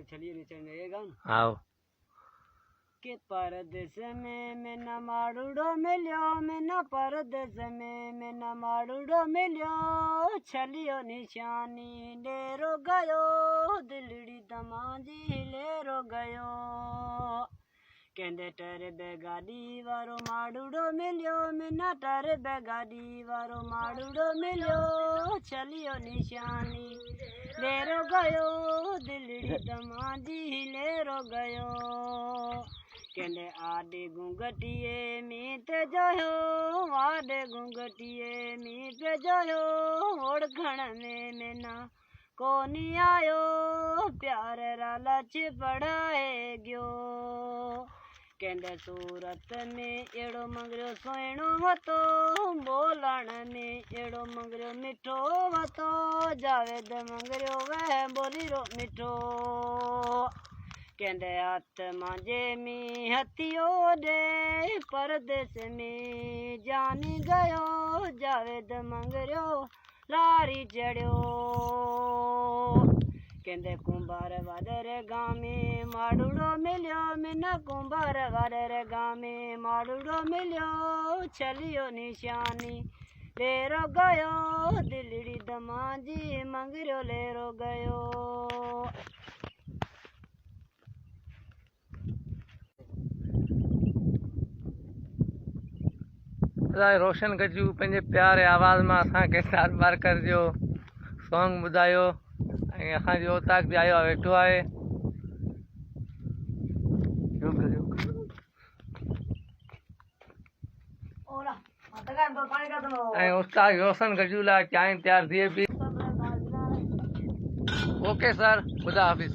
छलिए नीचे रहेगा ना। आओ के परदेस में न माड़ूड़ो मिलियो में न परदेस में न माड़ूड़ो मिलियो छलियो निशानी लेरो गयो दिलड़ी तमाजी लेरो गयो कहंदे टर बेगाड़ी वारो माड़ूड़ो मिलियो में न टर बेगाड़ी वारो माड़ूड़ो मिलियो छलियो निशानी लेरो गयो दिलड़ी तमाजी लेरो गयो कहंदे आडे घूंघटिए मीत जोयो आडे घूंघटिए मीत जोयो ओढ़ण में मैना कोनी आयो प्यार लालच पढ़ाए गयो कहंदे सूरत में एड़ो मंगरियो सोहणो वतो बोलण में एड़ो मंगरियो मिठो वतो जावेद मंगरियो वह बोली रो मिठो कहंदे हथ मांजे में हथियो दे परदेस में जानी गयो जावेद मंगरियो लारी चढ़ियो कहंदे कुंभार वादर गाँव में माड़ूड़ो मिलियो मिना कुंभार वादर गाँव में माड़ूड़ो मिलियो छलियो निशानी लेरो गयो दिलड़ी दमाजी मंगरियो लेरो गयो। रोशन गजू पंहिंजे प्यारे आवाज़ में असांखे सार बार करजो सॉन्ग ॿुधायो ऐं असांजो ओताक बि आयो आहे वेठो आहे ऐं उस्ताद रोशन गजू लाइ चांहि तयारु थिए पई। ओके सर, खुदा हाफ़िज़।